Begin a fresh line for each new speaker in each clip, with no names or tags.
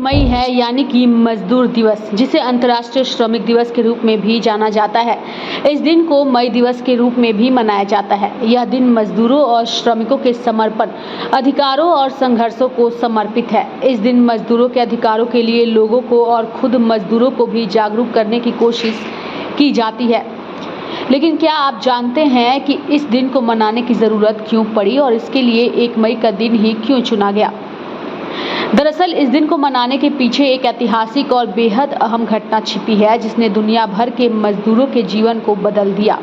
मई है, यानी कि मजदूर दिवस, जिसे अंतर्राष्ट्रीय श्रमिक दिवस के रूप में भी जाना जाता है। इस दिन को मई दिवस के रूप में भी मनाया जाता है। यह दिन मजदूरों और श्रमिकों के समर्पण, अधिकारों और संघर्षों को समर्पित है। इस दिन मजदूरों के अधिकारों के लिए लोगों को और खुद मजदूरों को भी जागरूक करने की कोशिश की जाती है। लेकिन क्या आप जानते हैं कि इस दिन को मनाने की जरूरत क्यों पड़ी और इसके लिए 1 मई का दिन ही क्यों चुना गया? दरअसल इस दिन को मनाने के पीछे एक ऐतिहासिक और बेहद अहम घटना छिपी है, जिसने दुनिया भर के मजदूरों के जीवन को बदल दिया।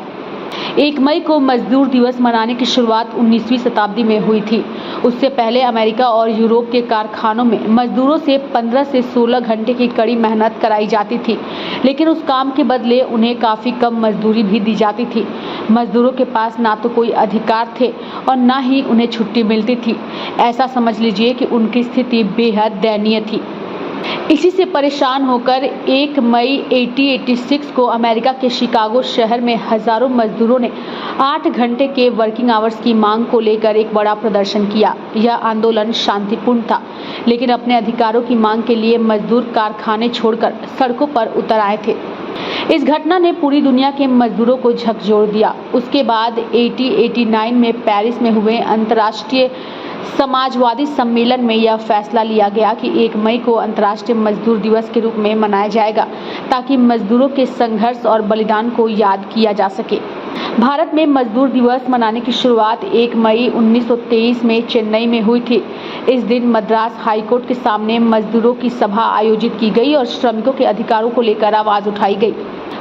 1 मई को मजदूर दिवस मनाने की शुरुआत 19वीं शताब्दी में हुई थी। उससे पहले अमेरिका और यूरोप के कारखानों में मजदूरों से 15 से 16 घंटे की कड़ी मेहनत कराई जाती थी, लेकिन उस काम के बदले उन्हें काफ़ी कम मजदूरी भी दी जाती थी। मजदूरों के पास ना तो कोई अधिकार थे और ना ही उन्हें छुट्टी मिलती थी। ऐसा समझ लीजिए कि उनकी स्थिति बेहद दयनीय थी। इसी से परेशान होकर 1 मई 1886 को अमेरिका के शिकागो शहर में हजारों मजदूरों ने 8 घंटे के वर्किंग आवर्स की मांग को लेकर एक बड़ा प्रदर्शन किया। यह आंदोलन शांतिपूर्ण था, लेकिन अपने अधिकारों की मांग के लिए मजदूर कारखाने छोड़कर सड़कों पर उतर आए थे। इस घटना ने पूरी दुनिया के मजदूरों को झकझोर दिया। उसके बाद 1889 में पेरिस में हुए अंतर्राष्ट्रीय समाजवादी सम्मेलन में यह फैसला लिया गया कि 1 मई को अंतर्राष्ट्रीय मजदूर दिवस के रूप में मनाया जाएगा, ताकि मजदूरों के संघर्ष और बलिदान को याद किया जा सके। भारत में मजदूर दिवस मनाने की शुरुआत 1 मई 1923 में चेन्नई में हुई थी। इस दिन मद्रास हाईकोर्ट के सामने मजदूरों की सभा आयोजित की गई और श्रमिकों के अधिकारों को लेकर आवाज उठाई गई।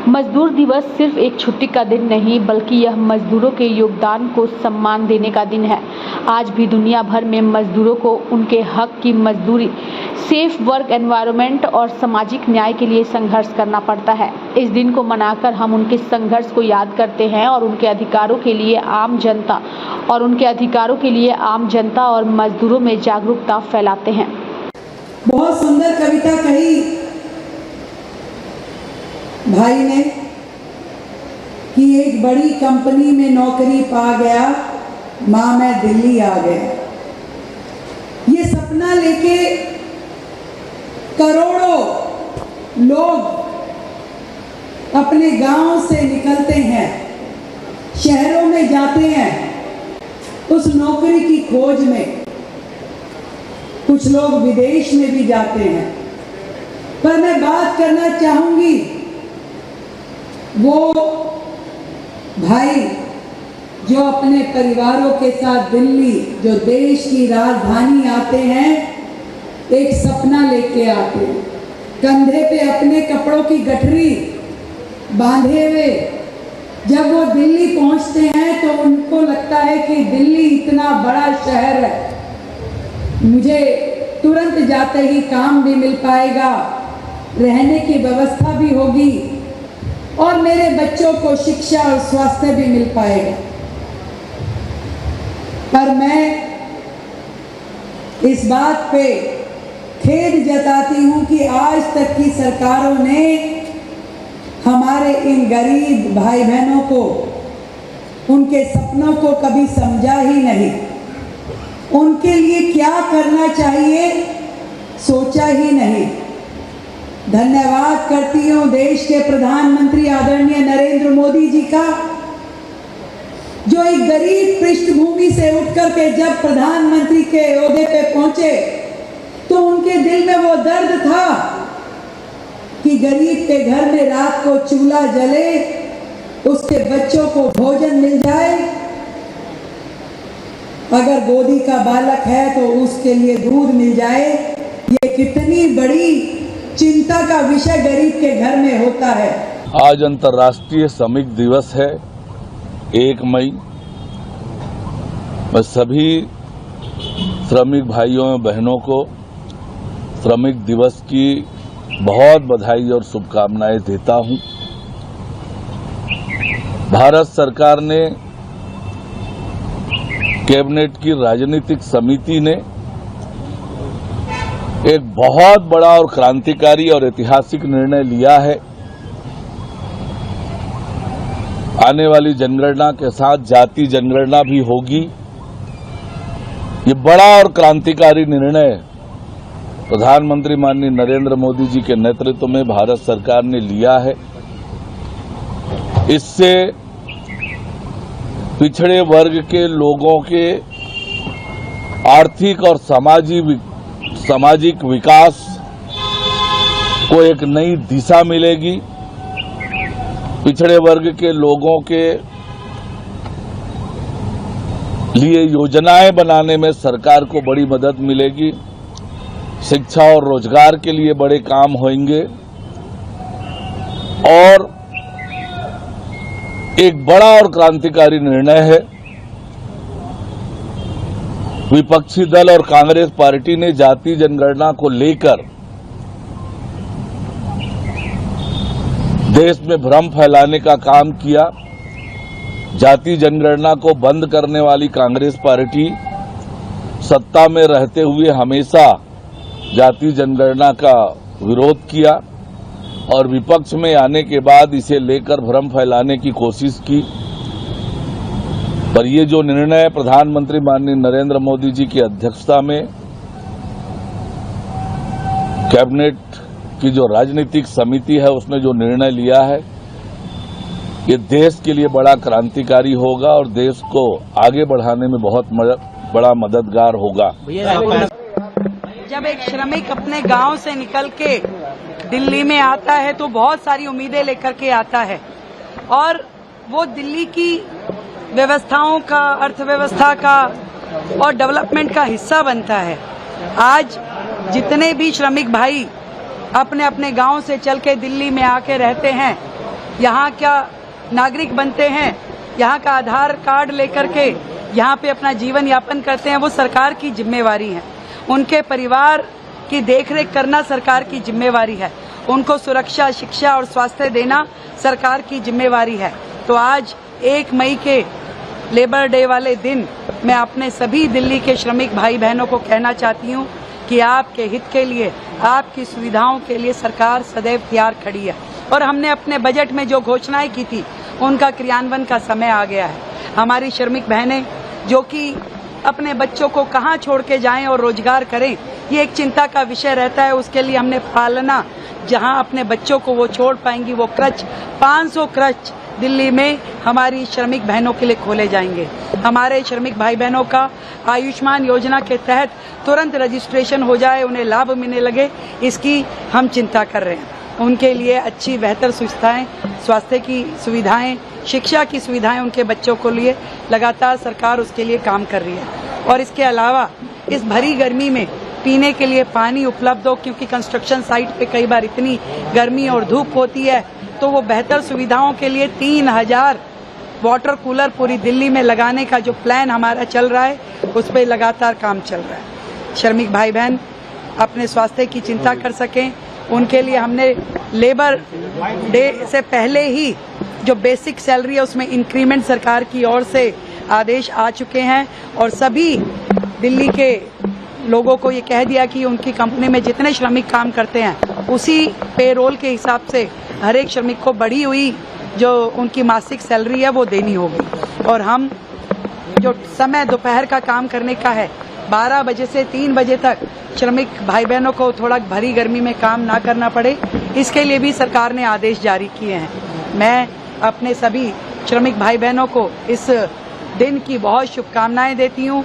मजदूर दिवस सिर्फ एक छुट्टी का दिन नहीं, बल्कि यह मजदूरों के योगदान को सम्मान देने का दिन है। आज भी दुनिया भर में मजदूरों को उनके हक की मजदूरी, सेफ वर्क एनवायरनमेंट और सामाजिक न्याय के लिए संघर्ष करना पड़ता है। इस दिन को मनाकर हम उनके संघर्ष को याद करते हैं और उनके अधिकारों के लिए आम जनता और मजदूरों में जागरूकता फैलाते हैं।
बहुत सुंदर कविता कही भाई ने कि एक बड़ी कंपनी में नौकरी पा गया, माँ मैं दिल्ली आ गया। ये सपना लेके करोड़ों लोग अपने गांव से निकलते हैं, शहरों में जाते हैं उस नौकरी की खोज में। कुछ लोग विदेश में भी जाते हैं। पर मैं बात करना चाहूंगी वो भाई जो अपने परिवारों के साथ दिल्ली, जो देश की राजधानी आते हैं, एक सपना लेके आते हैं, कंधे पे अपने कपड़ों की गठरी बांधे हुए। जब वो दिल्ली पहुंचते हैं तो उनको लगता है कि दिल्ली इतना बड़ा शहर है, मुझे तुरंत जाते ही काम भी मिल पाएगा, रहने की व्यवस्था भी होगी और मेरे बच्चों को शिक्षा और स्वास्थ्य भी मिल पाएगा। पर मैं इस बात पे खेद जताती हूं कि आज तक की सरकारों ने हमारे इन गरीब भाई बहनों को, उनके सपनों को कभी समझा ही नहीं। उनके लिए क्या करना चाहिए सोचा ही नहीं। धन्यवाद करती हूँ देश के प्रधानमंत्री आदरणीय नरेंद्र मोदी जी का, जो एक गरीब पृष्ठभूमि से उठकर के जब प्रधानमंत्री के ओहदे पे पहुंचे तो उनके दिल में वो दर्द था कि गरीब के घर में रात को चूल्हा जले, उसके बच्चों को भोजन मिल जाए, अगर गोदी का बालक है तो उसके लिए दूध मिल जाए। ये कितनी बड़ी चिंता का विषय गरीब के घर में होता है।
आज अंतर्राष्ट्रीय श्रमिक दिवस है 1 मई। मैं सभी श्रमिक भाइयों और बहनों को श्रमिक दिवस की बहुत बधाई और शुभकामनाएं देता हूं। भारत सरकार ने, कैबिनेट की राजनीतिक समिति ने एक बहुत बड़ा और क्रांतिकारी और ऐतिहासिक निर्णय लिया है। आने वाली जनगणना के साथ जाति जनगणना भी होगी। ये बड़ा और क्रांतिकारी निर्णय प्रधानमंत्री माननीय नरेंद्र मोदी जी के नेतृत्व में भारत सरकार ने लिया है। इससे पिछड़े वर्ग के लोगों के आर्थिक और सामाजिक विकास को एक नई दिशा मिलेगी। पिछड़े वर्ग के लोगों के लिए योजनाएं बनाने में सरकार को बड़ी मदद मिलेगी। शिक्षा और रोजगार के लिए बड़े काम होंगे और एक बड़ा और क्रांतिकारी निर्णय है। विपक्षी दल और कांग्रेस पार्टी ने जाति जनगणना को लेकर देश में भ्रम फैलाने का काम किया। जाति जनगणना को बंद करने वाली कांग्रेस पार्टी सत्ता में रहते हुए हमेशा जाति जनगणना का विरोध किया और विपक्ष में आने के बाद इसे लेकर भ्रम फैलाने की कोशिश की। पर ये जो निर्णय प्रधानमंत्री माननीय नरेंद्र मोदी जी की अध्यक्षता में कैबिनेट की जो राजनीतिक समिति है उसने जो निर्णय लिया है, ये देश के लिए बड़ा क्रांतिकारी होगा और देश को आगे बढ़ाने में बहुत बड़ा मददगार होगा।
जब एक श्रमिक अपने गांव से निकल के दिल्ली में आता है तो बहुत सारी उम्मीदें लेकर के आता है और वो दिल्ली की व्यवस्थाओं का, अर्थव्यवस्था का और डेवलपमेंट का हिस्सा बनता है। आज जितने भी श्रमिक भाई अपने अपने गांव से चल के दिल्ली में आके रहते हैं, यहाँ का नागरिक बनते हैं, यहाँ का आधार कार्ड लेकर के यहाँ पे अपना जीवन यापन करते हैं, वो सरकार की जिम्मेवारी है। उनके परिवार की देखरेख करना सरकार की जिम्मेवारी है। उनको सुरक्षा, शिक्षा और स्वास्थ्य देना सरकार की जिम्मेवारी है। तो आज 1 मई के लेबर डे वाले दिन मैं अपने सभी दिल्ली के श्रमिक भाई बहनों को कहना चाहती हूँ कि आपके हित के लिए, आपकी सुविधाओं के लिए सरकार सदैव तैयार खड़ी है और हमने अपने बजट में जो घोषणाएं की थी उनका क्रियान्वयन का समय आ गया है। हमारी श्रमिक बहनें जो कि अपने बच्चों को कहाँ छोड़ के जाएं और रोजगार करें, ये एक चिंता का विषय रहता है। उसके लिए हमने पालना जहां अपने बच्चों को वो छोड़ पाएंगी, वो क्रच 500 क्रच दिल्ली में हमारी श्रमिक बहनों के लिए खोले जाएंगे। हमारे श्रमिक भाई बहनों का आयुष्मान योजना के तहत तुरंत रजिस्ट्रेशन हो जाए, उन्हें लाभ मिलने लगे, इसकी हम चिंता कर रहे हैं। उनके लिए अच्छी बेहतर सुविधाएं, स्वास्थ्य की सुविधाएं, शिक्षा की सुविधाएं उनके बच्चों को लिए लगातार सरकार उसके लिए काम कर रही है। और इसके अलावा इस भरी गर्मी में पीने के लिए पानी उपलब्ध हो, क्योंकि कंस्ट्रक्शन साइट पे कई बार इतनी गर्मी और धूप होती है, तो वो बेहतर सुविधाओं के लिए 3000 वाटर कूलर पूरी दिल्ली में लगाने का जो प्लान हमारा चल रहा है, उस पर लगातार काम चल रहा है। श्रमिक भाई बहन अपने स्वास्थ्य की चिंता कर सकें, उनके लिए हमने लेबर डे से पहले ही जो बेसिक सैलरी है उसमें इंक्रीमेंट सरकार की ओर से आदेश आ चुके हैं और सभी दिल्ली के लोगों को ये कह दिया कि उनकी कंपनी में जितने श्रमिक काम करते हैं उसी पेरोल के हिसाब से हर एक श्रमिक को बढ़ी हुई जो उनकी मासिक सैलरी है वो देनी होगी। और हम जो समय दोपहर का काम करने का है, 12 बजे से 3 बजे तक श्रमिक भाई बहनों को थोड़ा भरी गर्मी में काम ना करना पड़े, इसके लिए भी सरकार ने आदेश जारी किए हैं। मैं अपने सभी श्रमिक भाई बहनों को इस दिन की बहुत शुभकामनाएं देती हूं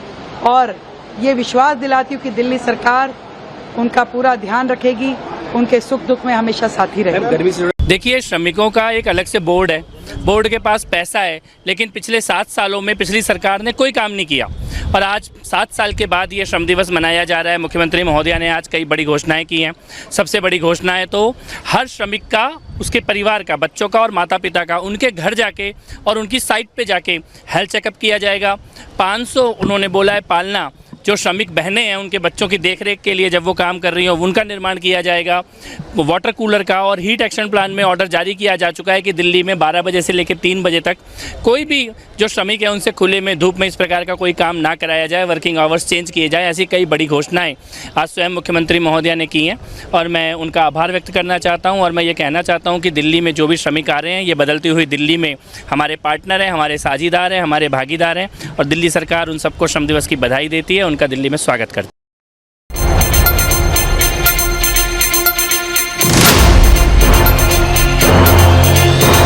और ये विश्वास दिलाती हूं कि दिल्ली सरकार उनका पूरा ध्यान रखेगी, उनके सुख दुख में हमेशा साथी रहेगी।
देखिए, श्रमिकों का एक अलग से बोर्ड है, बोर्ड के पास पैसा है, लेकिन पिछले 7 सालों में पिछली सरकार ने कोई काम नहीं किया और आज 7 साल के बाद ये श्रम दिवस मनाया जा रहा है। मुख्यमंत्री महोदया ने आज कई बड़ी घोषणाएं की हैं। सबसे बड़ी घोषणा है तो हर श्रमिक का, उसके परिवार का, बच्चों का और माता पिता का उनके घर जाके और उनकी साइट पे जाके हेल्थ चेकअप किया जाएगा। 500 उन्होंने बोला है पालना, जो श्रमिक बहनें हैं उनके बच्चों की देखरेख के लिए जब वो काम कर रही हो उनका निर्माण किया जाएगा। वाटर कूलर का और हीट एक्शन प्लान में ऑर्डर जारी किया जा चुका है कि दिल्ली में 12 बजे से लेकर 3 बजे तक कोई भी जो श्रमिक है उनसे खुले में धूप में इस प्रकार का कोई काम ना कराया जाए, वर्किंग आवर्स चेंज किए जाए। ऐसी कई बड़ी घोषणाएं आज स्वयं मुख्यमंत्री महोदया ने की हैं और मैं उनका आभार व्यक्त करना चाहता हूँ। और मैं ये कहना चाहता हूँ कि दिल्ली में जो भी श्रमिक आ रहे हैं, ये बदलती हुई दिल्ली में हमारे पार्टनर हैं, हमारे साझीदार हैं, हमारे भागीदार हैं और दिल्ली सरकार उन सबको श्रम दिवस की बधाई देती है, उनका दिल्ली में स्वागत करती है।